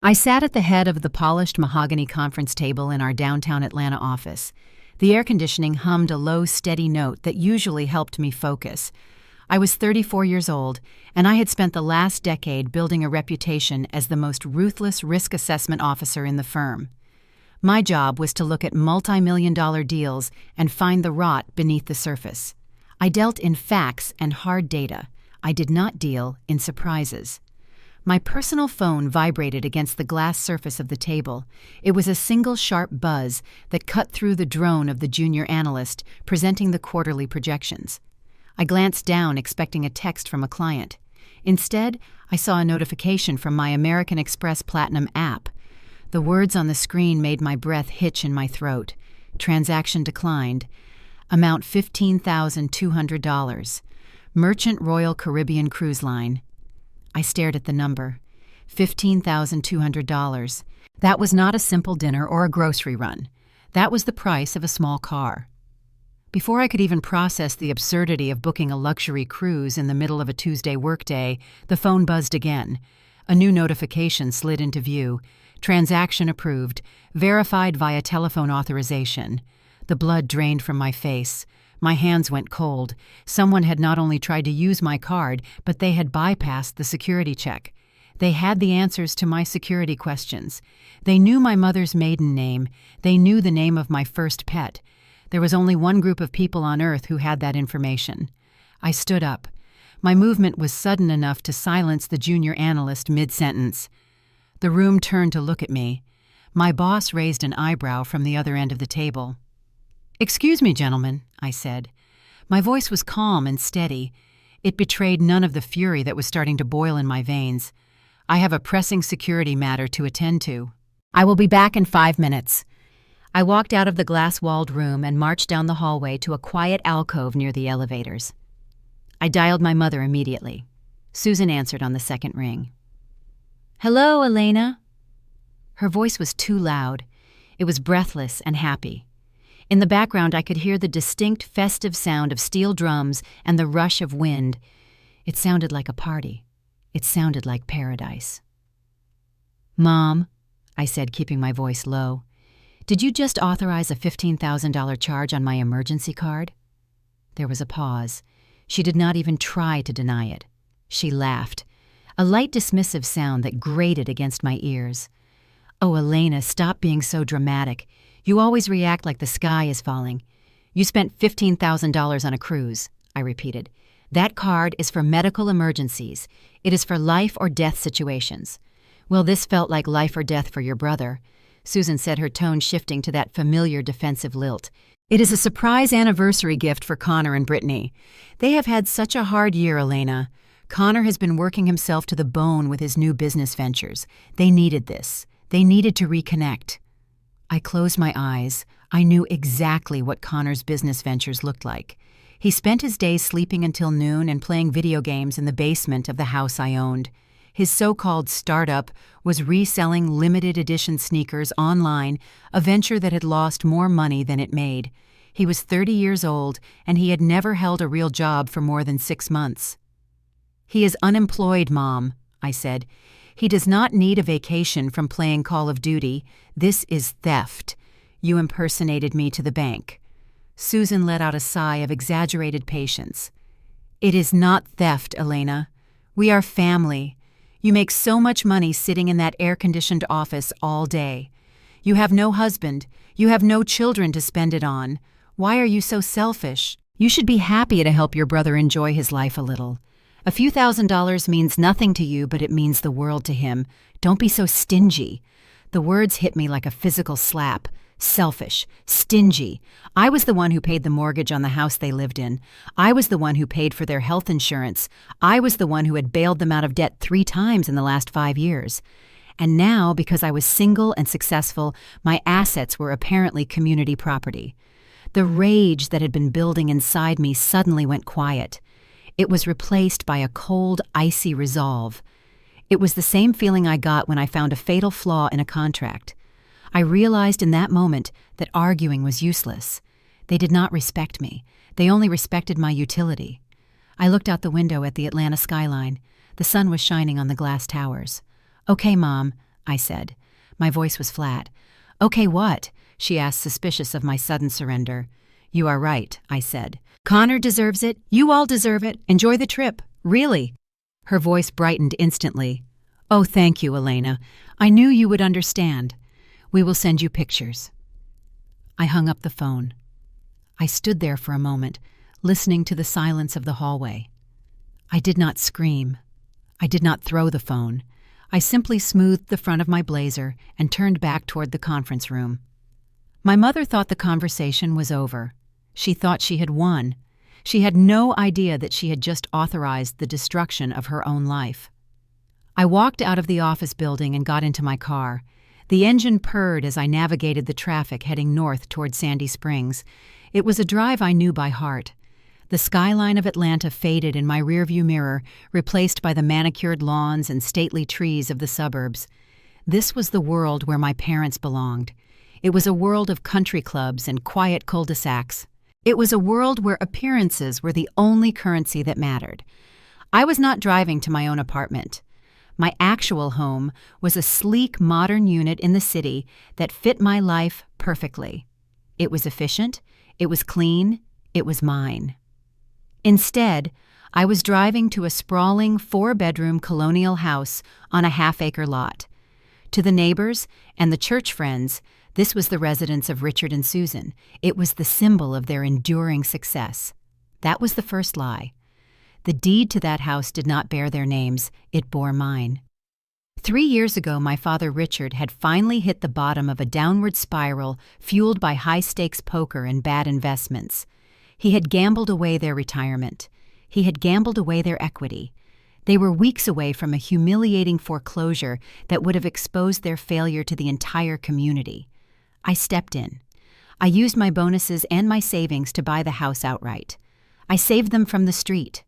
I sat at the head of the polished mahogany conference table in our downtown Atlanta office. The air conditioning hummed a low, steady note that usually helped me focus. I was 34 years old, and I had spent the last decade building a reputation as the most ruthless risk assessment officer in the firm. My job was to look at multi-million-dollar deals and find the rot beneath the surface. I dealt in facts and hard data. I did not deal in surprises. My personal phone vibrated against the glass surface of the table. It was a single sharp buzz that cut through the drone of the junior analyst presenting the quarterly projections. I glanced down, expecting a text from a client. Instead, I saw a notification from my American Express Platinum app. The words on the screen made my breath hitch in my throat. Transaction declined. Amount $15,200. Merchant Royal Caribbean Cruise Line. I stared at the number. $15,200. That was not a simple dinner or a grocery run. That was the price of a small car. Before I could even process the absurdity of booking a luxury cruise in the middle of a Tuesday workday, the phone buzzed again. A new notification slid into view. Transaction approved. Verified via telephone authorization. The blood drained from my face. My hands went cold. Someone had not only tried to use my card, but they had bypassed the security check. They had the answers to my security questions. They knew my mother's maiden name. They knew the name of my first pet. There was only one group of people on Earth who had that information. I stood up. My movement was sudden enough to silence the junior analyst mid-sentence. The room turned to look at me. My boss raised an eyebrow from the other end of the table. "Excuse me, gentlemen," I said. My voice was calm and steady. It betrayed none of the fury that was starting to boil in my veins. "I have a pressing security matter to attend to. I will be back in 5 minutes." I walked out of the glass-walled room and marched down the hallway to a quiet alcove near the elevators. I dialed my mother immediately. Susan answered on the second ring. "Hello, Elena." Her voice was too loud. It was breathless and happy. In the background, I could hear the distinct festive sound of steel drums and the rush of wind. It sounded like a party. It sounded like paradise. "Mom," I said, keeping my voice low, "did you just authorize a $15,000 charge on my emergency card?" There was a pause. She did not even try to deny it. She laughed, a light dismissive sound that grated against my ears. "Oh, Elena, stop being so dramatic. You always react like the sky is falling. You spent $15,000 on a cruise," I repeated. "That card is for medical emergencies. It is for life or death situations." "Well, this felt like life or death for your brother," Susan said, her tone shifting to that familiar defensive lilt. "It is a surprise anniversary gift for Connor and Brittany. They have had such a hard year, Elena. Connor has been working himself to the bone with his new business ventures. They needed this. They needed to reconnect." I closed my eyes. I knew exactly what Connor's business ventures looked like. He spent his days sleeping until noon and playing video games in the basement of the house I owned. His so-called startup was reselling limited edition sneakers online, a venture that had lost more money than it made. He was 30 years old, and he had never held a real job for more than 6 months. "He is unemployed, Mom," I said. "He does not need a vacation from playing Call of Duty. This is theft. You impersonated me to the bank." Susan let out a sigh of exaggerated patience. "It is not theft, Elena. We are family. You make so much money sitting in that air-conditioned office all day. You have no husband. You have no children to spend it on. Why are you so selfish? You should be happy to help your brother enjoy his life a little. A few $1,000s means nothing to you, but it means the world to him. Don't be so stingy." The words hit me like a physical slap. Selfish. Stingy. I was the one who paid the mortgage on the house they lived in. I was the one who paid for their health insurance. I was the one who had bailed them out of debt 3 times in the last 5 years. And now, because I was single and successful, my assets were apparently community property. The rage that had been building inside me suddenly went quiet. It was replaced by a cold, icy resolve. It was the same feeling I got when I found a fatal flaw in a contract. I realized in that moment that arguing was useless. They did not respect me. They only respected my utility. I looked out the window at the Atlanta skyline. The sun was shining on the glass towers. "Okay, Mom," I said. My voice was flat. Okay, what? She asked, suspicious of my sudden surrender. You are right, I said. Connor deserves it. You all deserve it. Enjoy the trip. Really. Her voice brightened instantly. Oh, thank you, Elena. I knew you would understand. We will send you pictures. I hung up the phone. I stood there for a moment, listening to the silence of the hallway. I did not scream. I did not throw the phone. I simply smoothed the front of my blazer and turned back toward the conference room. My mother thought the conversation was over. She thought she had won. She had no idea that she had just authorized the destruction of her own life. I walked out of the office building and got into my car. The engine purred as I navigated the traffic heading north toward Sandy Springs. It was a drive I knew by heart. The skyline of Atlanta faded in my rearview mirror, replaced by the manicured lawns and stately trees of the suburbs. This was the world where my parents belonged. It was a world of country clubs and quiet cul-de-sacs. It was a world where appearances were the only currency that mattered. I was not driving to my own apartment. My actual home was a sleek, modern unit in the city that fit my life perfectly. It was efficient, it was clean, it was mine. Instead, I was driving to a sprawling 4-bedroom colonial house on a half-acre lot. To the neighbors and the church friends, this was the residence of Richard and Susan. It was the symbol of their enduring success. That was the first lie. The deed to that house did not bear their names, it bore mine. 3 years ago, my father Richard had finally hit the bottom of a downward spiral fueled by high-stakes poker and bad investments. He had gambled away their retirement. He had gambled away their equity. They were weeks away from a humiliating foreclosure that would have exposed their failure to the entire community. I stepped in. I used my bonuses and my savings to buy the house outright. I saved them from the street.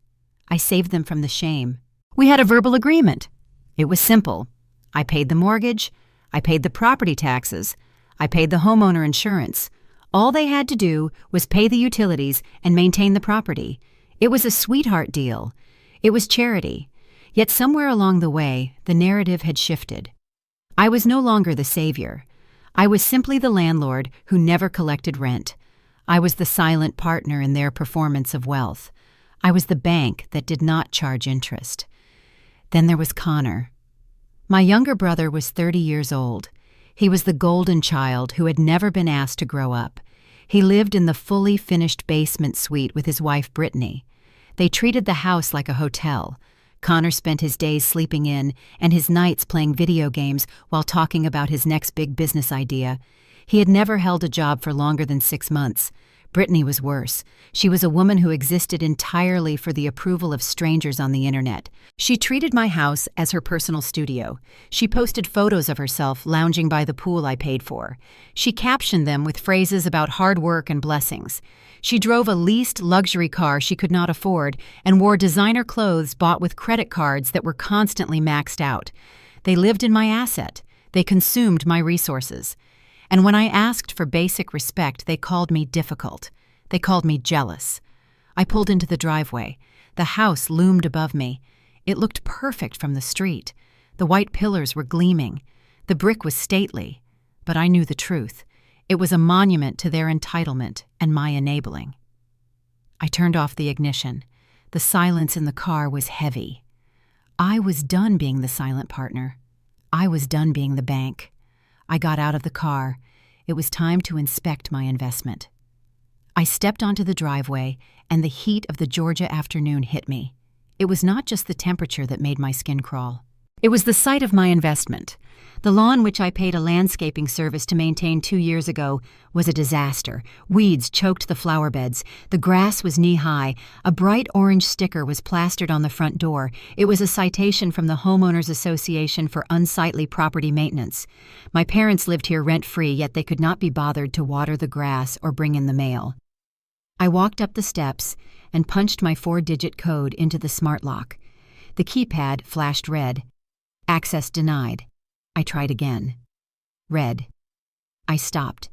I saved them from the shame. We had a verbal agreement. It was simple. I paid the mortgage. I paid the property taxes. I paid the homeowner insurance. All they had to do was pay the utilities and maintain the property. It was a sweetheart deal. It was charity. Yet somewhere along the way, the narrative had shifted. I was no longer the savior. I was simply the landlord who never collected rent. I was the silent partner in their performance of wealth. I was the bank that did not charge interest. Then there was Connor. My younger brother was 30 years old. He was the golden child who had never been asked to grow up. He lived in the fully finished basement suite with his wife Brittany. They treated the house like a hotel. Connor spent his days sleeping in and his nights playing video games while talking about his next big business idea. He had never held a job for longer than 6 months. Brittany was worse. She was a woman who existed entirely for the approval of strangers on the internet. She treated my house as her personal studio. She posted photos of herself lounging by the pool I paid for. She captioned them with phrases about hard work and blessings. She drove a leased luxury car she could not afford and wore designer clothes bought with credit cards that were constantly maxed out. They lived in my asset. They consumed my resources. And when I asked for basic respect, they called me difficult. They called me jealous. I pulled into the driveway. The house loomed above me. It looked perfect from the street. The white pillars were gleaming. The brick was stately. But I knew the truth. It was a monument to their entitlement and my enabling. I turned off the ignition. The silence in the car was heavy. I was done being the silent partner. I was done being the bank. I got out of the car. It was time to inspect my investment. I stepped onto the driveway, and the heat of the Georgia afternoon hit me. It was not just the temperature that made my skin crawl. It was the sight of my investment. The lawn which I paid a landscaping service to maintain 2 years ago was a disaster. Weeds choked the flower beds. The grass was knee-high. A bright orange sticker was plastered on the front door. It was a citation from the Homeowners Association for unsightly property maintenance. My parents lived here rent-free, yet they could not be bothered to water the grass or bring in the mail. I walked up the steps and punched my 4-digit code into the smart lock. The keypad flashed red. Access denied. I tried again. Red. I stopped.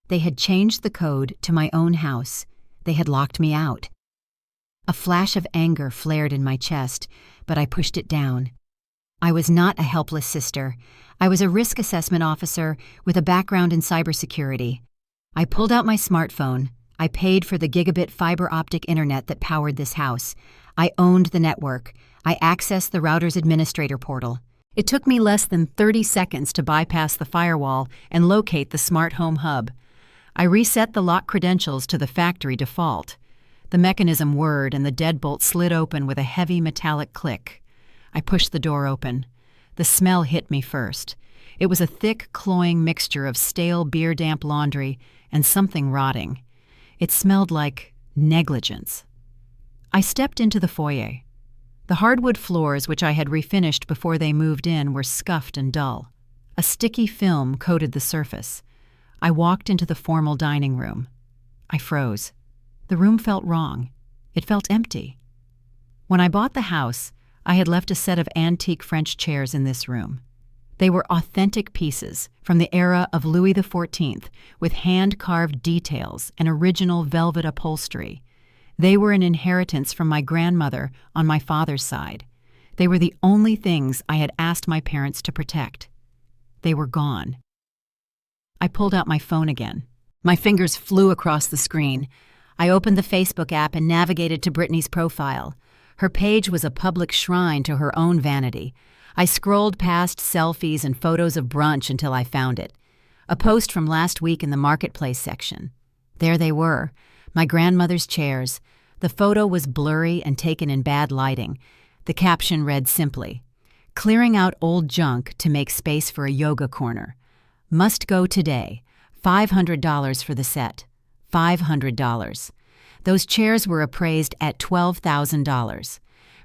They had changed the code to my own house. They had locked me out. A flash of anger flared in my chest, but I pushed it down. I was not a helpless sister. I was a risk assessment officer with a background in cybersecurity. I pulled out my smartphone. I paid for the gigabit fiber optic internet that powered this house. I owned the network. I accessed the router's administrator portal. It took me less than 30 seconds to bypass the firewall and locate the smart home hub. I reset the lock credentials to the factory default. The mechanism whirred and the deadbolt slid open with a heavy metallic click. I pushed the door open. The smell hit me first. It was a thick, cloying mixture of stale beer-damp laundry and something rotting. It smelled like negligence. I stepped into the foyer. The hardwood floors, which I had refinished before they moved in, were scuffed and dull. A sticky film coated the surface. I walked into the formal dining room. I froze. The room felt wrong. It felt empty. When I bought the house, I had left a set of antique French chairs in this room. They were authentic pieces from the era of Louis XIV, with hand-carved details and original velvet upholstery. They were an inheritance from my grandmother on my father's side. They were the only things I had asked my parents to protect. They were gone. I pulled out my phone again. My fingers flew across the screen. I opened the Facebook app and navigated to Brittany's profile. Her page was a public shrine to her own vanity. I scrolled past selfies and photos of brunch until I found it. A post from last week in the marketplace section. There they were, my grandmother's chairs. The photo was blurry and taken in bad lighting. The caption read simply, "Clearing out old junk to make space for a yoga corner. Must go today. $500 for the set. $500. Those chairs were appraised at $12,000.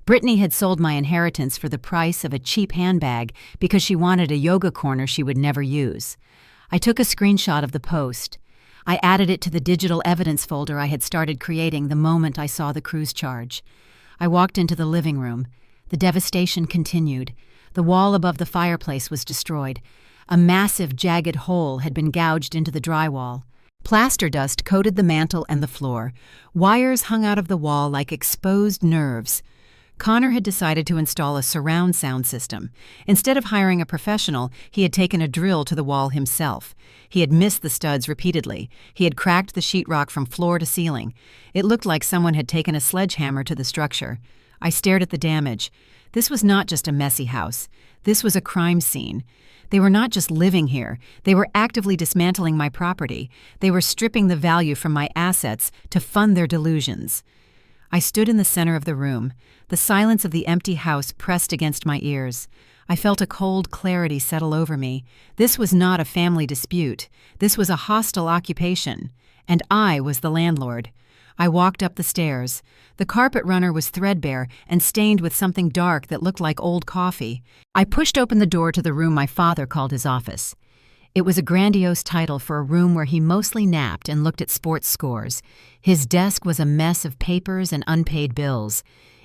Brittany had sold my inheritance for the price of a cheap handbag because she wanted a yoga corner she would never use. I took a screenshot of the post. I added it to the digital evidence folder I had started creating the moment I saw the cruise charge. I walked into the living room. The devastation continued. The wall above the fireplace was destroyed. A massive, jagged hole had been gouged into the drywall. Plaster dust coated the mantel and the floor. Wires hung out of the wall like exposed nerves. Connor had decided to install a surround sound system. Instead of hiring a professional, he had taken a drill to the wall himself. He had missed the studs repeatedly. He had cracked the sheetrock from floor to ceiling. It looked like someone had taken a sledgehammer to the structure. I stared at the damage. This was not just a messy house. This was a crime scene. They were not just living here. They were actively dismantling my property. They were stripping the value from my assets to fund their delusions. I stood in the center of the room. The silence of the empty house pressed against my ears. I felt a cold clarity settle over me. This was not a family dispute. This was a hostile occupation. And I was the landlord. I walked up the stairs. The carpet runner was threadbare and stained with something dark that looked like old coffee. I pushed open the door to the room my father called his office. It was a grandiose title for a room where he mostly napped and looked at sports scores. His desk was a mess of papers and unpaid bills.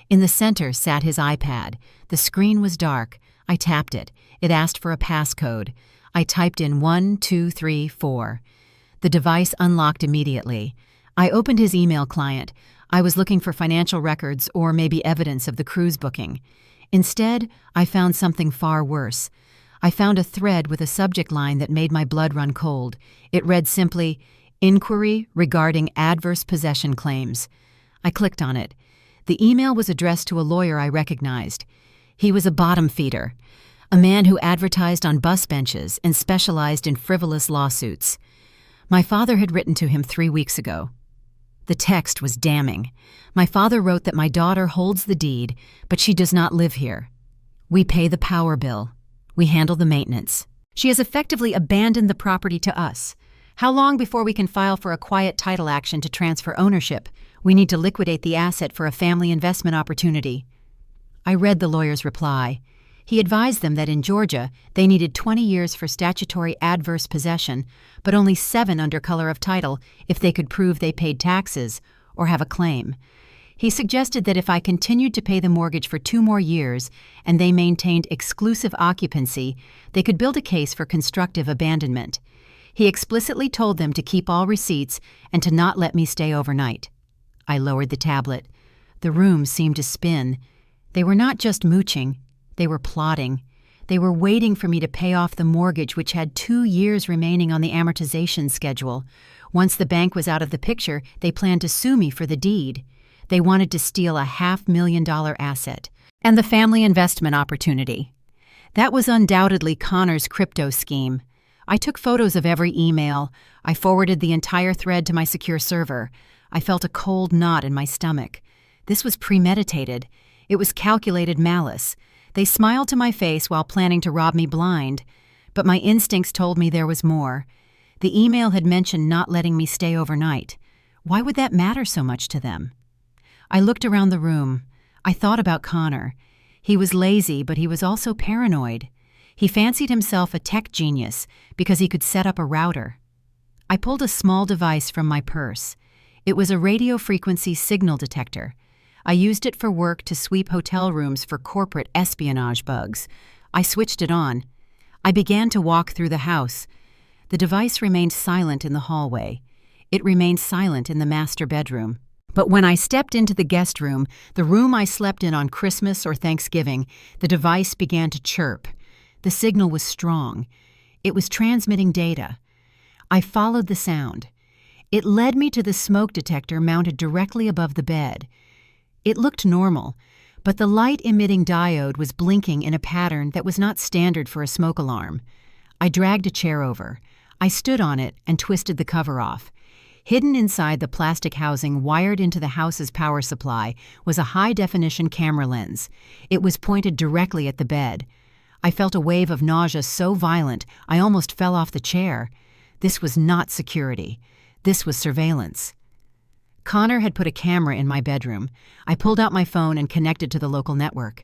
In the center sat his iPad. The screen was dark. I tapped it. It asked for a passcode. I typed in 1234. The device unlocked immediately. I opened his email client. I was looking for financial records or maybe evidence of the cruise booking. Instead, I found something far worse. I found a thread with a subject line that made my blood run cold. It read simply, "Inquiry regarding adverse possession claims." I clicked on it. The email was addressed to a lawyer I recognized. He was a bottom feeder, a man who advertised on bus benches and specialized in frivolous lawsuits. My father had written to him 3 weeks ago. The text was damning. My father wrote that my daughter holds the deed, but she does not live here. We pay the power bill. We handle the maintenance. She has effectively abandoned the property to us. How long before we can file for a quiet title action to transfer ownership? We need to liquidate the asset for a family investment opportunity. I read the lawyer's reply. He advised them that in Georgia, they needed 20 years for statutory adverse possession, but only 7 under color of title if they could prove they paid taxes or have a claim. He suggested that if I continued to pay the mortgage for 2 more years and they maintained exclusive occupancy, they could build a case for constructive abandonment. He explicitly told them to keep all receipts and to not let me stay overnight. I lowered the tablet. The room seemed to spin. They were not just mooching. They were plotting. They were waiting for me to pay off the mortgage, which had 2 years remaining on the amortization schedule. Once the bank was out of the picture, they planned to sue me for the deed. They wanted to steal a $500,000 asset and the family investment opportunity. That was undoubtedly Connor's crypto scheme. I took photos of every email. I forwarded the entire thread to my secure server. I felt a cold knot in my stomach. This was premeditated. It was calculated malice. They smiled to my face while planning to rob me blind. But my instincts told me there was more. The email had mentioned not letting me stay overnight. Why would that matter so much to them? I looked around the room. I thought about Connor. He was lazy, but he was also paranoid. He fancied himself a tech genius because he could set up a router. I pulled a small device from my purse. It was a radio frequency signal detector. I used it for work to sweep hotel rooms for corporate espionage bugs. I switched it on. I began to walk through the house. The device remained silent in the hallway. It remained silent in the master bedroom. But when I stepped into the guest room, the room I slept in on Christmas or Thanksgiving, the device began to chirp. The signal was strong. It was transmitting data. I followed the sound. It led me to the smoke detector mounted directly above the bed. It looked normal, but the light-emitting diode was blinking in a pattern that was not standard for a smoke alarm. I dragged a chair over. I stood on it and twisted the cover off. Hidden inside the plastic housing wired into the house's power supply was a high-definition camera lens. It was pointed directly at the bed. I felt a wave of nausea so violent I almost fell off the chair. This was not security. This was surveillance. Connor had put a camera in my bedroom. I pulled out my phone and connected to the local network.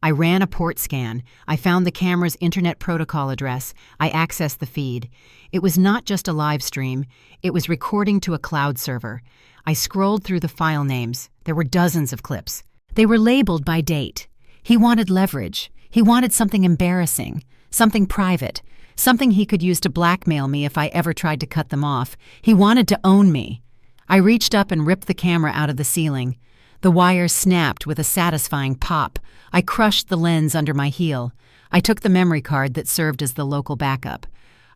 I ran a port scan. I found the camera's internet protocol address. I accessed the feed. It was not just a live stream. It was recording to a cloud server. I scrolled through the file names. There were dozens of clips. They were labeled by date. He wanted leverage. He wanted something embarrassing, something private, something he could use to blackmail me if I ever tried to cut them off. He wanted to own me. I reached up and ripped the camera out of the ceiling. The wire snapped with a satisfying pop. I crushed the lens under my heel. I took the memory card that served as the local backup.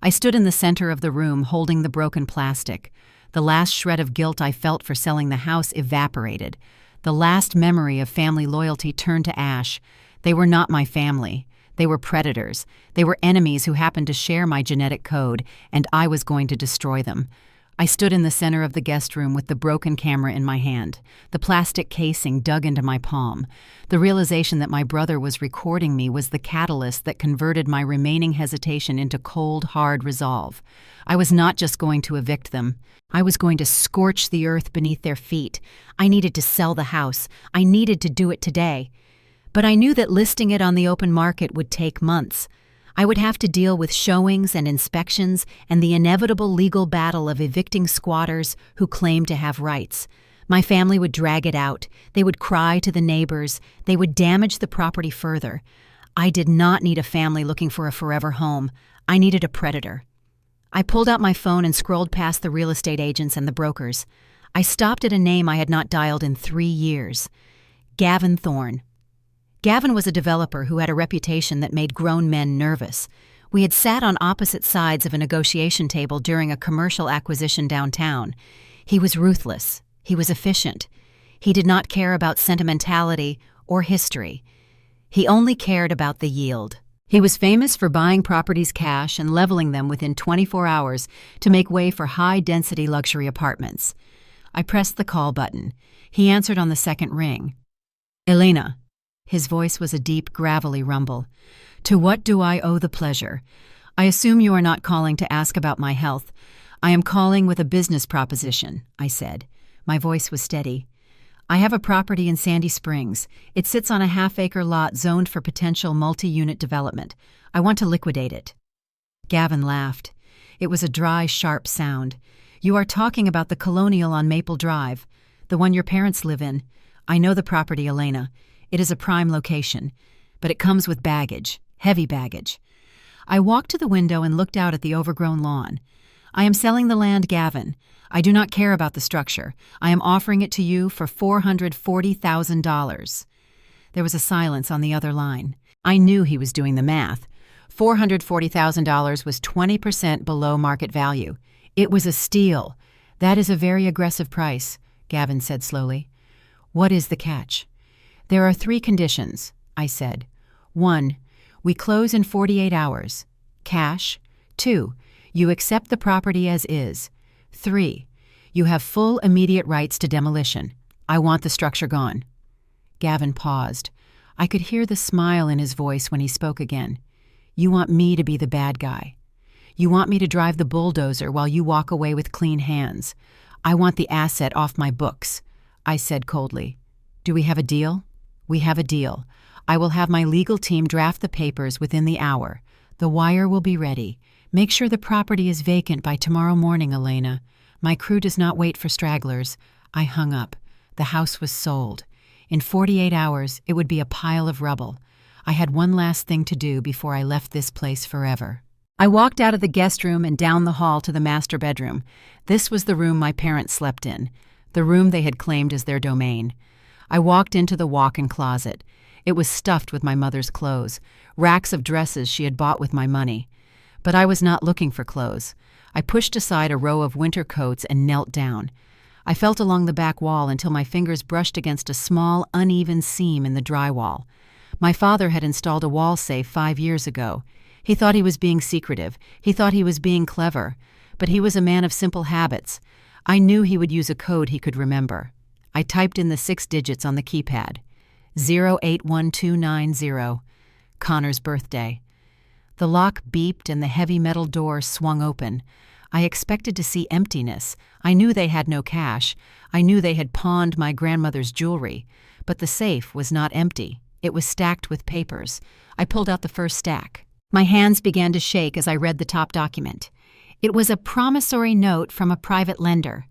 I stood in the center of the room holding the broken plastic. The last shred of guilt I felt for selling the house evaporated. The last memory of family loyalty turned to ash. They were not my family. They were predators. They were enemies who happened to share my genetic code, and I was going to destroy them. I stood in the center of the guest room with the broken camera in my hand, the plastic casing dug into my palm. The realization that my brother was recording me was the catalyst that converted my remaining hesitation into cold, hard resolve. I was not just going to evict them. I was going to scorch the earth beneath their feet. I needed to sell the house. I needed to do it today. But I knew that listing it on the open market would take months. I would have to deal with showings and inspections and the inevitable legal battle of evicting squatters who claimed to have rights. My family would drag it out. They would cry to the neighbors. They would damage the property further. I did not need a family looking for a forever home. I needed a predator. I pulled out my phone and scrolled past the real estate agents and the brokers. I stopped at a name I had not dialed in 3 years. Gavin Thorne. Gavin was a developer who had a reputation that made grown men nervous. We had sat on opposite sides of a negotiation table during a commercial acquisition downtown. He was ruthless. He was efficient. He did not care about sentimentality or history. He only cared about the yield. He was famous for buying properties cash and leveling them within 24 hours to make way for high-density luxury apartments. I pressed the call button. He answered on the second ring. "Elena." His voice was a deep, gravelly rumble. "To what do I owe the pleasure? I assume you are not calling to ask about my health. I am calling with a business proposition," I said. My voice was steady. "I have a property in Sandy Springs. It sits on a half-acre lot zoned for potential multi-unit development. I want to liquidate it." Gavin laughed. It was a dry, sharp sound. "You are talking about the Colonial on Maple Drive, the one your parents live in. I know the property, Elena. It is a prime location, but it comes with baggage, heavy baggage." I walked to the window and looked out at the overgrown lawn. "I am selling the land, Gavin. I do not care about the structure. I am offering it to you for $440,000. There was a silence on the other line. I knew he was doing the math. $440,000 was 20% below market value. It was a steal. That is a very aggressive price, Gavin said slowly. What is the catch? There are 3 conditions, I said. 1, we close in 48 hours. Cash. 2, you accept the property as is. 3, you have full immediate rights to demolition. I want the structure gone. Gavin paused. I could hear the smile in his voice when he spoke again. You want me to be the bad guy. You want me to drive the bulldozer while you walk away with clean hands. I want the asset off my books, I said coldly. Do we have a deal? We have a deal. I will have my legal team draft the papers within the hour. The wire will be ready. Make sure the property is vacant by tomorrow morning, Elena. My crew does not wait for stragglers. I hung up. The house was sold. In 48 hours, it would be a pile of rubble. I had one last thing to do before I left this place forever. I walked out of the guest room and down the hall to the master bedroom. This was the room my parents slept in, the room they had claimed as their domain. I walked into the walk-in closet. It was stuffed with my mother's clothes, racks of dresses she had bought with my money. But I was not looking for clothes. I pushed aside a row of winter coats and knelt down. I felt along the back wall until my fingers brushed against a small, uneven seam in the drywall. My father had installed a wall safe 5 years ago. He thought he was being secretive. He thought he was being clever. But he was a man of simple habits. I knew he would use a code he could remember. I typed in the 6 digits on the keypad. 081290. Connor's birthday. The lock beeped and the heavy metal door swung open. I expected to see emptiness. I knew they had no cash. I knew they had pawned my grandmother's jewelry. But the safe was not empty. It was stacked with papers. I pulled out the first stack. My hands began to shake as I read the top document. It was a promissory note from a private lender,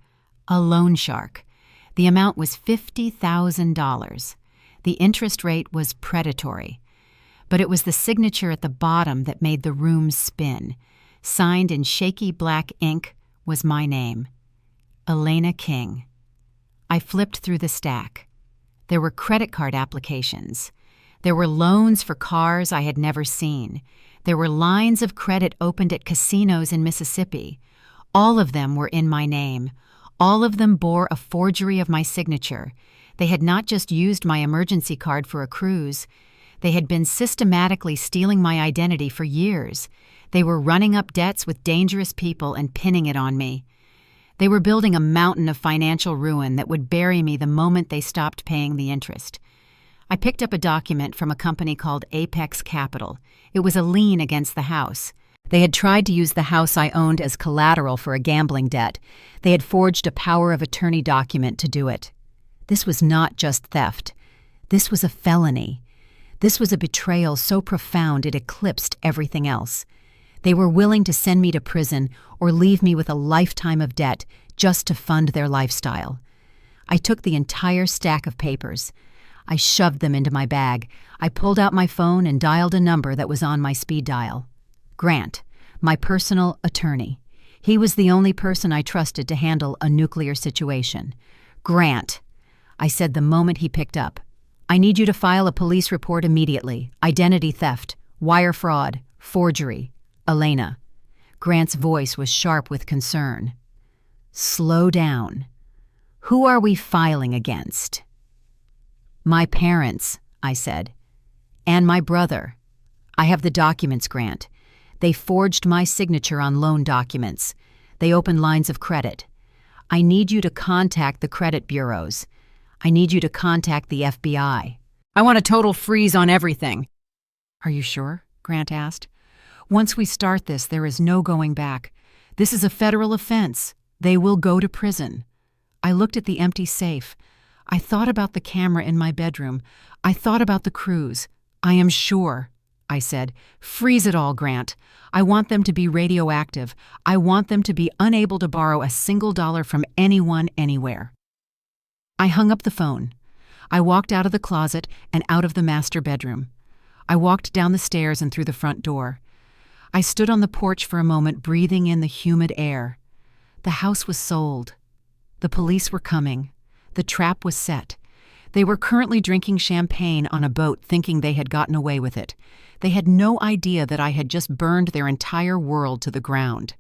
a loan shark. The amount was $50,000. The interest rate was predatory. But it was the signature at the bottom that made the room spin. Signed in shaky black ink was my name, Elena King. I flipped through the stack. There were credit card applications. There were loans for cars I had never seen. There were lines of credit opened at casinos in Mississippi. All of them were in my name. All of them bore a forgery of my signature. They had not just used my emergency card for a cruise. They had been systematically stealing my identity for years. They were running up debts with dangerous people and pinning it on me. They were building a mountain of financial ruin that would bury me the moment they stopped paying the interest. I picked up a document from a company called Apex Capital. It was a lien against the house. They had tried to use the house I owned as collateral for a gambling debt. They had forged a power of attorney document to do it. This was not just theft. This was a felony. This was a betrayal so profound it eclipsed everything else. They were willing to send me to prison or leave me with a lifetime of debt just to fund their lifestyle. I took the entire stack of papers. I shoved them into my bag. I pulled out my phone and dialed a number that was on my speed dial. Grant, my personal attorney. He was the only person I trusted to handle a nuclear situation. Grant, I said the moment he picked up. I need you to file a police report immediately. Identity theft, wire fraud, forgery. Elena. Grant's voice was sharp with concern. Slow down. Who are we filing against? My parents, I said. And my brother. I have the documents, Grant. They forged my signature on loan documents. They opened lines of credit. I need you to contact the credit bureaus. I need you to contact the FBI. I want a total freeze on everything. Are you sure? Grant asked. Once we start this, there is no going back. This is a federal offense. They will go to prison. I looked at the empty safe. I thought about the camera in my bedroom. I thought about the cruise. I am sure, I said. Freeze it all, Grant. I want them to be radioactive. I want them to be unable to borrow a single dollar from anyone, anywhere. I hung up the phone. I walked out of the closet and out of the master bedroom. I walked down the stairs and through the front door. I stood on the porch for a moment, breathing in the humid air. The house was sold. The police were coming. The trap was set. They were currently drinking champagne on a boat thinking they had gotten away with it. They had no idea that I had just burned their entire world to the ground.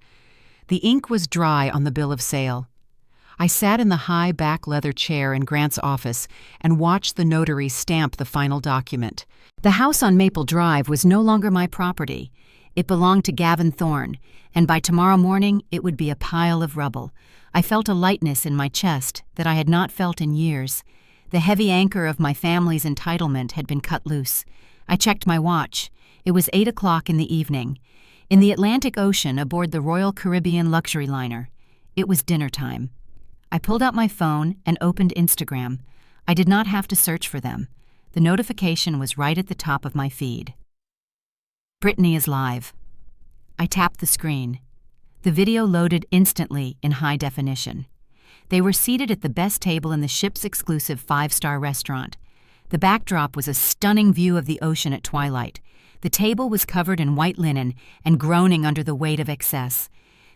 The ink was dry on the bill of sale. I sat in the high back leather chair in Grant's office and watched the notary stamp the final document. The house on Maple Drive was no longer my property. It belonged to Gavin Thorne, and by tomorrow morning it would be a pile of rubble. I felt a lightness in my chest that I had not felt in years. The heavy anchor of my family's entitlement had been cut loose. I checked my watch. It was 8 o'clock in the evening. In the Atlantic Ocean aboard the Royal Caribbean luxury liner. It was dinner time. I pulled out my phone and opened Instagram. I did not have to search for them. The notification was right at the top of my feed. Brittany is live. I tapped the screen. The video loaded instantly in high definition. They were seated at the best table in the ship's exclusive 5-star restaurant. The backdrop was a stunning view of the ocean at twilight. The table was covered in white linen and groaning under the weight of excess.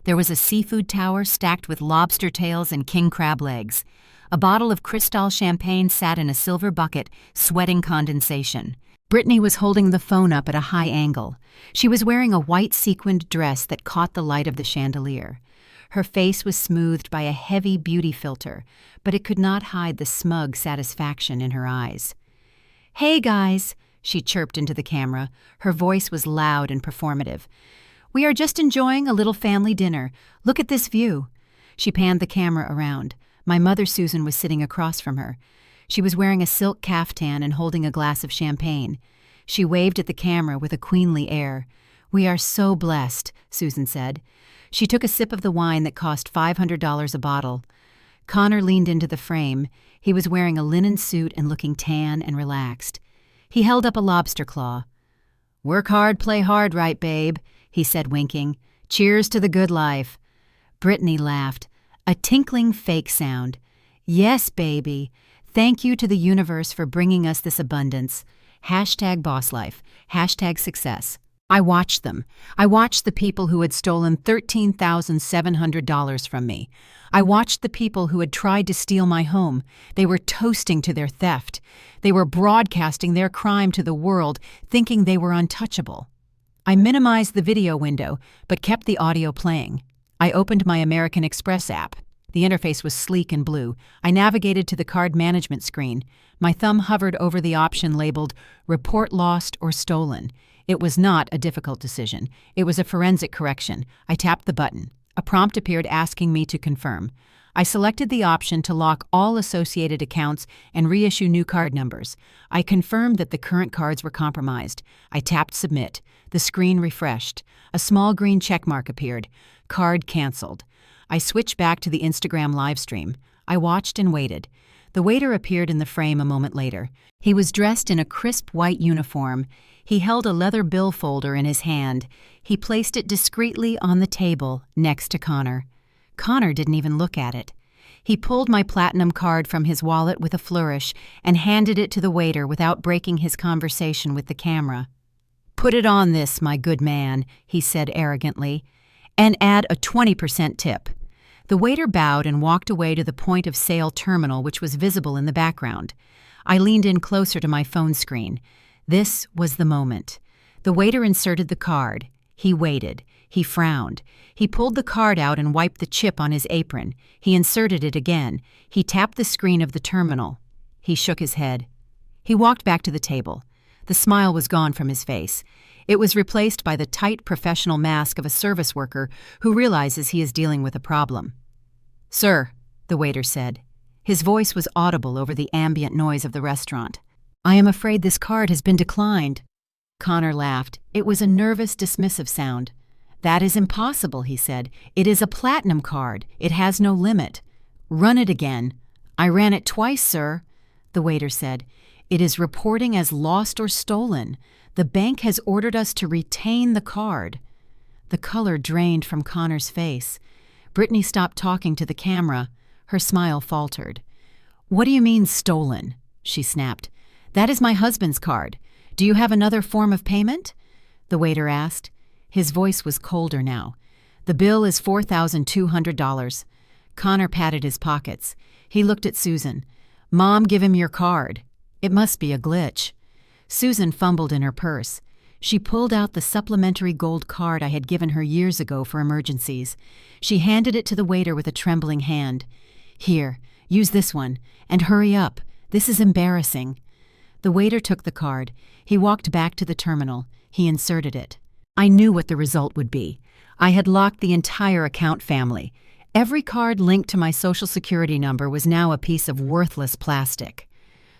There was a seafood tower stacked with lobster tails and king crab legs. A bottle of Cristal champagne sat in a silver bucket, sweating condensation. Brittany was holding the phone up at a high angle. She was wearing a white sequined dress that caught the light of the chandelier. Her face was smoothed by a heavy beauty filter, but it could not hide the smug satisfaction in her eyes. "Hey, guys," she chirped into the camera. Her voice was loud and performative. "We are just enjoying a little family dinner. Look at this view." She panned the camera around. My mother, Susan, was sitting across from her. She was wearing a silk caftan and holding a glass of champagne. She waved at the camera with a queenly air. "We are so blessed," Susan said. She took a sip of the wine that cost $500 a bottle. Connor leaned into the frame. He was wearing a linen suit and looking tan and relaxed. He held up a lobster claw. "Work hard, play hard, right, babe," he said, winking. "Cheers to the good life." Brittany laughed. A tinkling fake sound. "Yes, baby. Thank you to the universe for bringing us this abundance. #BossLife. #success. I watched them. I watched the people who had stolen $13,700 from me. I watched the people who had tried to steal my home. They were toasting to their theft. They were broadcasting their crime to the world, thinking they were untouchable. I minimized the video window, but kept the audio playing. I opened my American Express app. The interface was sleek and blue. I navigated to the card management screen. My thumb hovered over the option labeled Report Lost or Stolen. It was not a difficult decision. It was a forensic correction. I tapped the button. A prompt appeared asking me to confirm. I selected the option to lock all associated accounts and reissue new card numbers. I confirmed that the current cards were compromised. I tapped Submit. The screen refreshed. A small green checkmark appeared. Card canceled. I switched back to the Instagram livestream. I watched and waited. The waiter appeared in the frame a moment later. He was dressed in a crisp white uniform. He held a leather bill folder in his hand. He placed it discreetly on the table next to Connor. Connor didn't even look at it. He pulled my platinum card from his wallet with a flourish and handed it to the waiter without breaking his conversation with the camera. "Put it on this, my good man," he said arrogantly, "and add a 20% tip." The waiter bowed and walked away to the point-of-sale terminal, which was visible in the background. I leaned in closer to my phone screen. This was the moment. The waiter inserted the card. He waited. He frowned. He pulled the card out and wiped the chip on his apron. He inserted it again. He tapped the screen of the terminal. He shook his head. He walked back to the table. The smile was gone from his face. It was replaced by the tight professional mask of a service worker who realizes he is dealing with a problem. "Sir," the waiter said. His voice was audible over the ambient noise of the restaurant. "I am afraid this card has been declined." Connor laughed. It was a nervous, dismissive sound. "That is impossible," he said. "It is a platinum card. It has no limit." "Run it again." "I ran it twice, sir," the waiter said. "It is reporting as lost or stolen. The bank has ordered us to retain the card." The color drained from Connor's face. Brittany stopped talking to the camera. Her smile faltered. "What do you mean, stolen?" she snapped. "That is my husband's card. Do you have another form of payment?" the waiter asked. His voice was colder now. "The bill is $4,200. Connor patted his pockets. He looked at Susan. "Mom, give him your card." It must be a glitch. Susan fumbled in her purse. She pulled out the supplementary gold card I had given her years ago for emergencies. She handed it to the waiter with a trembling hand. "Here, use this one, and hurry up. This is embarrassing." The waiter took the card. He walked back to the terminal. He inserted it. I knew what the result would be. I had locked the entire account family. Every card linked to my Social Security number was now a piece of worthless plastic.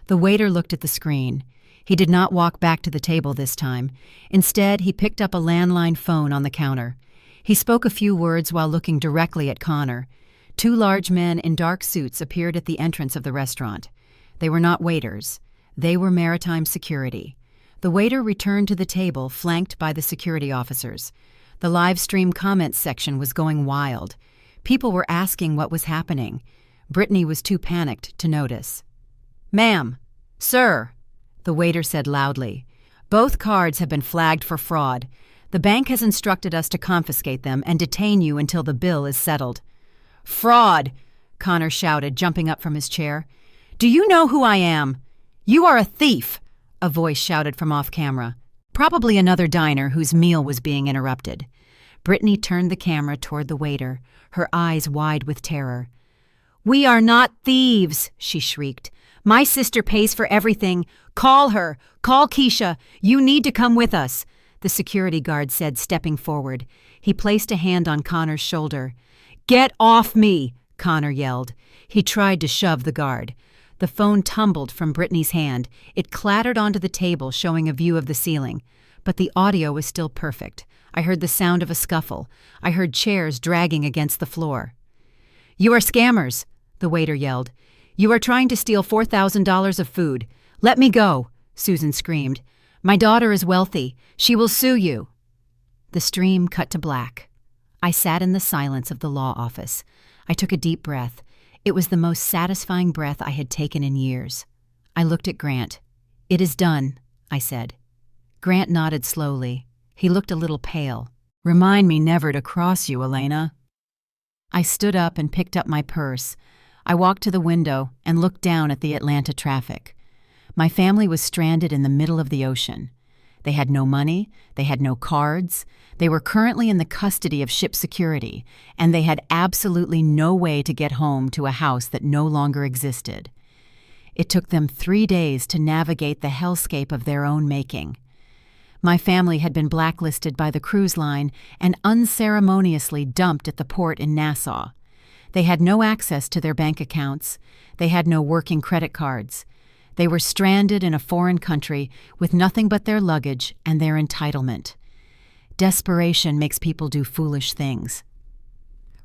The waiter looked at the screen. He did not walk back to the table this time. Instead, he picked up a landline phone on the counter. He spoke a few words while looking directly at Connor. Two large men in dark suits appeared at the entrance of the restaurant. They were not waiters. They were maritime security. The waiter returned to the table, flanked by the security officers. The live stream comments section was going wild. People were asking what was happening. Brittany was too panicked to notice. "Ma'am, sir," the waiter said loudly, "both cards have been flagged for fraud. The bank has instructed us to confiscate them and detain you until the bill is settled." "Fraud!" Connor shouted, jumping up from his chair. "Do you know who I am? You are a thief!" a voice shouted from off-camera. Probably another diner whose meal was being interrupted. Brittany turned the camera toward the waiter, her eyes wide with terror. "We are not thieves," she shrieked. "My sister pays for everything. Call her. Call Keisha. You need to come with us," the security guard said, stepping forward. He placed a hand on Connor's shoulder. "Get off me!" Connor yelled. He tried to shove the guard. The phone tumbled from Brittany's hand. It clattered onto the table, showing a view of the ceiling. But the audio was still perfect. I heard the sound of a scuffle. I heard chairs dragging against the floor. "You are scammers," the waiter yelled. "You are trying to steal $4,000 of food. Let me go," Susan screamed. "My daughter is wealthy. She will sue you." The stream cut to black. I sat in the silence of the law office. I took a deep breath. It was the most satisfying breath I had taken in years. I looked at Grant. "It is done," I said. Grant nodded slowly. He looked a little pale. "Remind me never to cross you, Elena." I stood up and picked up my purse. I walked to the window and looked down at the Atlanta traffic. My family was stranded in the middle of the ocean. They had no money, they had no cards, they were currently in the custody of ship security, and they had absolutely no way to get home to a house that no longer existed. It took them 3 days to navigate the hellscape of their own making. My family had been blacklisted by the cruise line and unceremoniously dumped at the port in Nassau. They had no access to their bank accounts. They had no working credit cards. They were stranded in a foreign country with nothing but their luggage and their entitlement. Desperation makes people do foolish things.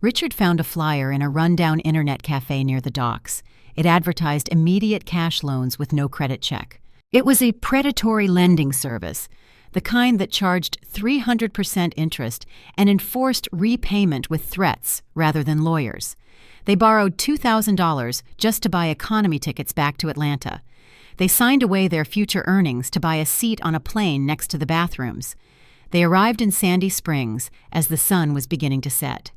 Richard found a flyer in a rundown internet cafe near the docks. It advertised immediate cash loans with no credit check. It was a predatory lending service, the kind that charged 300% interest and enforced repayment with threats rather than lawyers. They borrowed $2,000 just to buy economy tickets back to Atlanta. They signed away their future earnings to buy a seat on a plane next to the bathrooms. They arrived in Sandy Springs as the sun was beginning to set.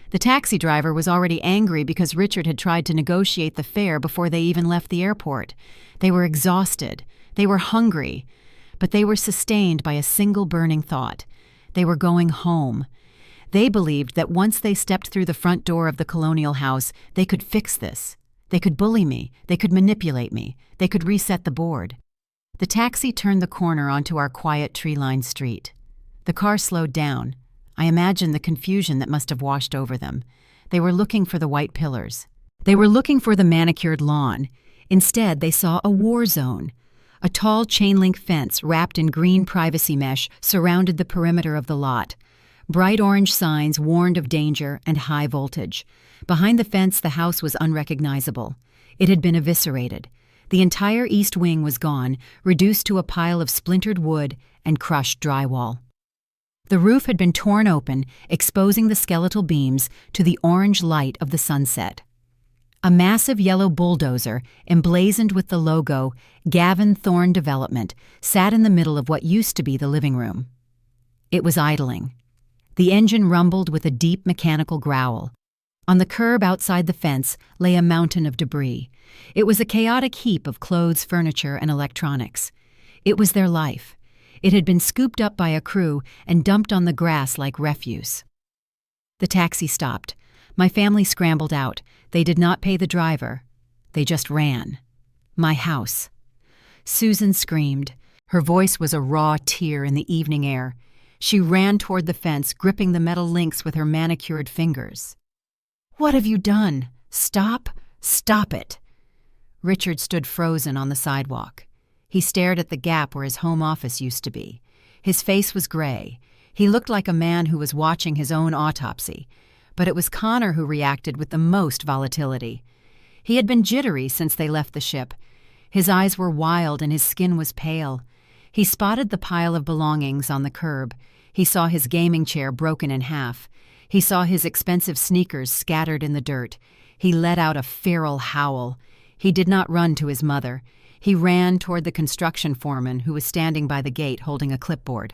The taxi driver was already angry because Richard had tried to negotiate the fare before they even left the airport. They were exhausted. They were hungry. But they were sustained by a single burning thought. They were going home. They believed that once they stepped through the front door of the Colonial House, they could fix this. They could bully me. They could manipulate me. They could reset the board. The taxi turned the corner onto our quiet tree-lined street. The car slowed down. I imagined the confusion that must have washed over them. They were looking for the white pillars. They were looking for the manicured lawn. Instead, they saw a war zone. A tall chain-link fence wrapped in green privacy mesh surrounded the perimeter of the lot. Bright orange signs warned of danger and high voltage. Behind the fence, the house was unrecognizable. It had been eviscerated. The entire east wing was gone, reduced to a pile of splintered wood and crushed drywall. The roof had been torn open, exposing the skeletal beams to the orange light of the sunset. A massive yellow bulldozer, emblazoned with the logo Gavin Thorne Development, sat in the middle of what used to be the living room. It was idling. The engine rumbled with a deep mechanical growl. On the curb outside the fence lay a mountain of debris. It was a chaotic heap of clothes, furniture, and electronics. It was their life. It had been scooped up by a crew and dumped on the grass like refuse. The taxi stopped. My family scrambled out. They did not pay the driver. They just ran. My house. Susan screamed. Her voice was a raw tear in the evening air. She ran toward the fence, gripping the metal links with her manicured fingers. "What have you done? Stop! Stop it!" Richard stood frozen on the sidewalk. He stared at the gap where his home office used to be. His face was gray. He looked like a man who was watching his own autopsy. But it was Connor who reacted with the most volatility. He had been jittery since they left the ship. His eyes were wild and his skin was pale. He spotted the pile of belongings on the curb. He saw his gaming chair broken in half. He saw his expensive sneakers scattered in the dirt. He let out a feral howl. He did not run to his mother. He ran toward the construction foreman who was standing by the gate holding a clipboard.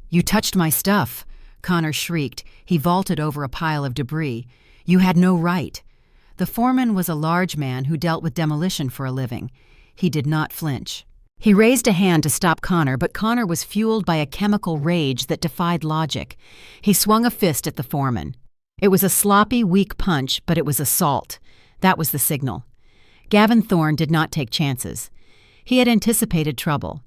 "You touched my stuff," Connor shrieked. He vaulted over a pile of debris. "You had no right." The foreman was a large man who dealt with demolition for a living. He did not flinch. He raised a hand to stop Connor, but Connor was fueled by a chemical rage that defied logic. He swung a fist at the foreman. It was a sloppy, weak punch, but it was assault. That was the signal. Gavin Thorne did not take chances. He had anticipated trouble.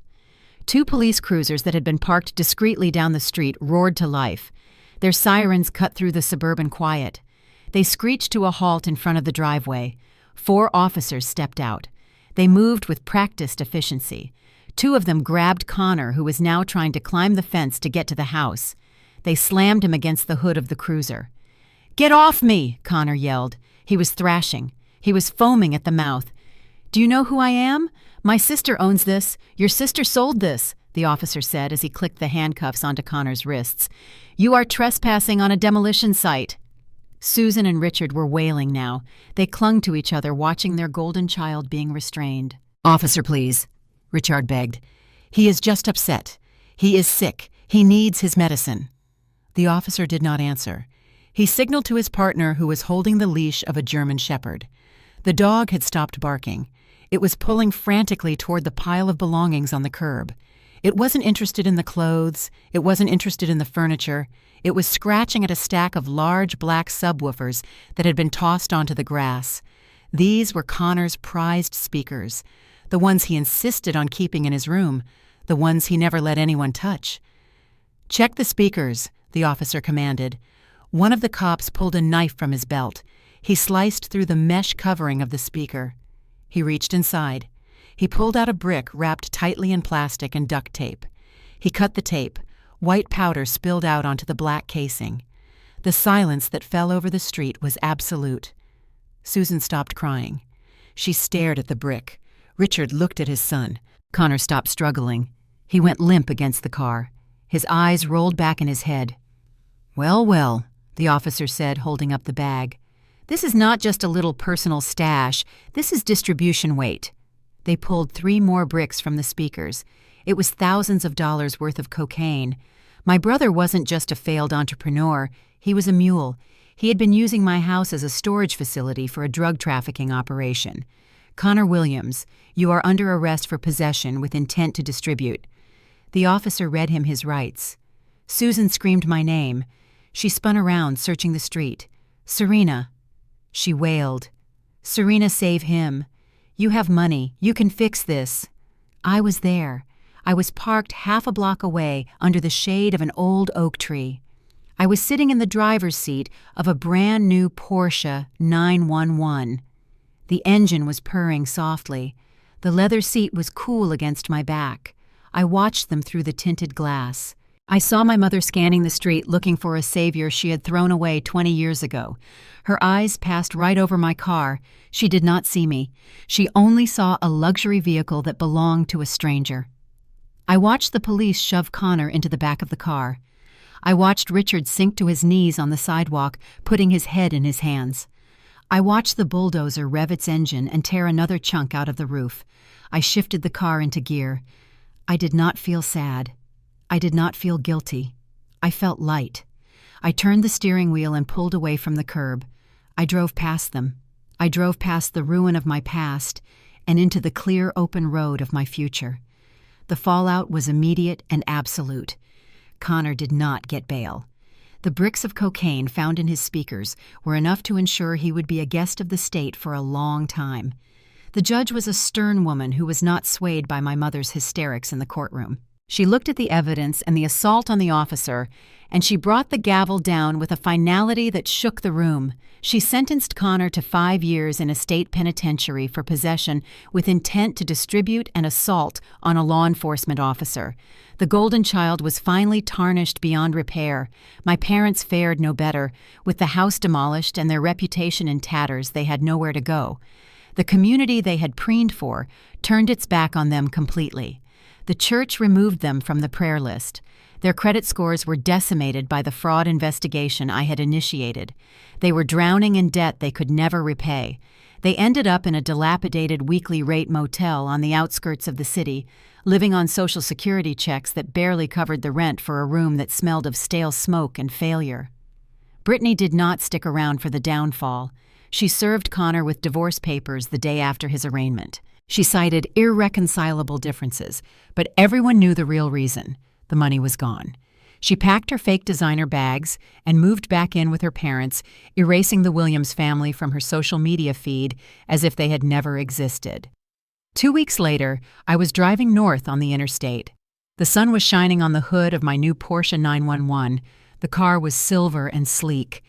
Two police cruisers that had been parked discreetly down the street roared to life. Their sirens cut through the suburban quiet. They screeched to a halt in front of the driveway. 4 officers stepped out. They moved with practiced efficiency. 2 of them grabbed Connor, who was now trying to climb the fence to get to the house. They slammed him against the hood of the cruiser. "Get off me!" Connor yelled. He was thrashing. He was foaming at the mouth. "Do you know who I am? My sister owns this. Your sister sold this," the officer said as he clicked the handcuffs onto Connor's wrists. "You are trespassing on a demolition site." Susan and Richard were wailing now. They clung to each other, watching their golden child being restrained. "Officer, please," Richard begged. "He is just upset. He is sick. He needs his medicine." The officer did not answer. He signaled to his partner, who was holding the leash of a German shepherd. The dog had stopped barking. It was pulling frantically toward the pile of belongings on the curb. It wasn't interested in the clothes. It wasn't interested in the furniture. It was scratching at a stack of large black subwoofers that had been tossed onto the grass. These were Connor's prized speakers, the ones he insisted on keeping in his room, the ones he never let anyone touch. "Check the speakers," the officer commanded. One of the cops pulled a knife from his belt. He sliced through the mesh covering of the speaker. He reached inside. He pulled out a brick wrapped tightly in plastic and duct tape. He cut the tape. White powder spilled out onto the black casing. The silence that fell over the street was absolute. Susan stopped crying. She stared at the brick. Richard looked at his son. Connor stopped struggling. He went limp against the car. His eyes rolled back in his head. "Well, well," the officer said, holding up the bag. "This is not just a little personal stash. This is distribution weight." They pulled 3 more bricks from the speakers. It was thousands of dollars worth of cocaine. My brother wasn't just a failed entrepreneur. He was a mule. He had been using my house as a storage facility for a drug trafficking operation. "Connor Williams, you are under arrest for possession with intent to distribute." The officer read him his rights. Susan screamed my name. She spun around, searching the street. "Serena." She wailed. "Serena, save him. You have money. You can fix this." I was there. I was parked half a block away under the shade of an old oak tree. I was sitting in the driver's seat of a brand new Porsche 911. The engine was purring softly. The leather seat was cool against my back. I watched them through the tinted glass. I saw my mother scanning the street looking for a savior she had thrown away 20 years ago. Her eyes passed right over my car. She did not see me. She only saw a luxury vehicle that belonged to a stranger. I watched the police shove Connor into the back of the car. I watched Richard sink to his knees on the sidewalk, putting his head in his hands. I watched the bulldozer rev its engine and tear another chunk out of the roof. I shifted the car into gear. I did not feel sad. I did not feel guilty. I felt light. I turned the steering wheel and pulled away from the curb. I drove past them. I drove past the ruin of my past and into the clear, open road of my future. The fallout was immediate and absolute. Connor did not get bail. The bricks of cocaine found in his speakers were enough to ensure he would be a guest of the state for a long time. The judge was a stern woman who was not swayed by my mother's hysterics in the courtroom. She looked at the evidence and the assault on the officer, and she brought the gavel down with a finality that shook the room. She sentenced Connor to 5 years in a state penitentiary for possession with intent to distribute an assault on a law enforcement officer. The golden child was finally tarnished beyond repair. My parents fared no better. With the house demolished and their reputation in tatters, they had nowhere to go. The community they had preened for turned its back on them completely. The church removed them from the prayer list. Their credit scores were decimated by the fraud investigation I had initiated. They were drowning in debt they could never repay. They ended up in a dilapidated weekly rate motel on the outskirts of the city, living on Social Security checks that barely covered the rent for a room that smelled of stale smoke and failure. Brittany did not stick around for the downfall. She served Connor with divorce papers the day after his arraignment. She cited irreconcilable differences, but everyone knew the real reason. The money was gone. She packed her fake designer bags and moved back in with her parents, erasing the Williams family from her social media feed as if they had never existed. 2 weeks later, I was driving north on the interstate. The sun was shining on the hood of my new Porsche 911. The car was silver and sleek.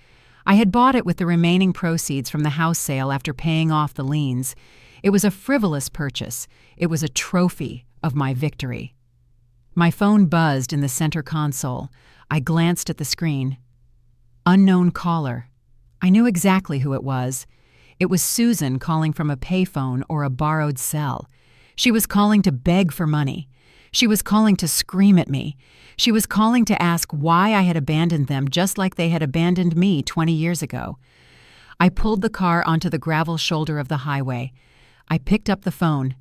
I had bought it with the remaining proceeds from the house sale after paying off the liens. It was a frivolous purchase. It was a trophy of my victory. My phone buzzed in the center console. I glanced at the screen. Unknown caller. I knew exactly who it was. It was Susan calling from a payphone or a borrowed cell. She was calling to beg for money. She was calling to scream at me. She was calling to ask why I had abandoned them just like they had abandoned me 20 years ago. I pulled the car onto the gravel shoulder of the highway. I picked up the phone.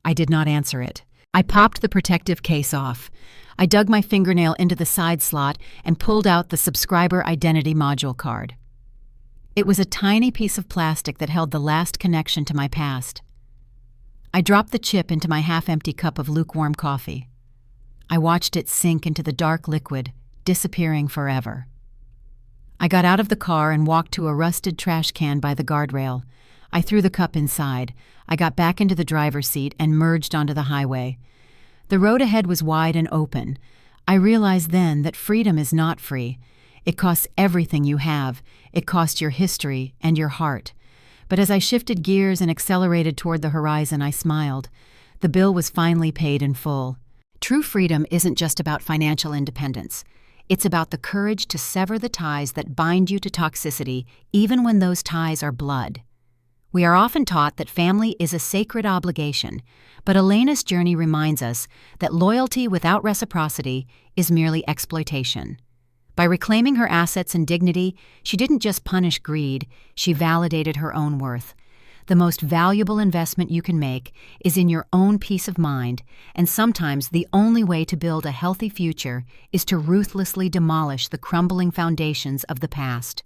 I did not answer it. I popped the protective case off. I dug my fingernail into the side slot and pulled out the subscriber identity module card. It was a tiny piece of plastic that held the last connection to my past. I dropped the chip into my half-empty cup of lukewarm coffee. I watched it sink into the dark liquid, disappearing forever. I got out of the car and walked to a rusted trash can by the guardrail. I threw the cup inside. I got back into the driver's seat and merged onto the highway. The road ahead was wide and open. I realized then that freedom is not free. It costs everything you have. It costs your history and your heart. But as I shifted gears and accelerated toward the horizon, I smiled. The bill was finally paid in full. True freedom isn't just about financial independence. It's about the courage to sever the ties that bind you to toxicity, even when those ties are blood. We are often taught that family is a sacred obligation, but Elena's journey reminds us that loyalty without reciprocity is merely exploitation. By reclaiming her assets and dignity, she didn't just punish greed, she validated her own worth. The most valuable investment you can make is in your own peace of mind, and sometimes the only way to build a healthy future is to ruthlessly demolish the crumbling foundations of the past.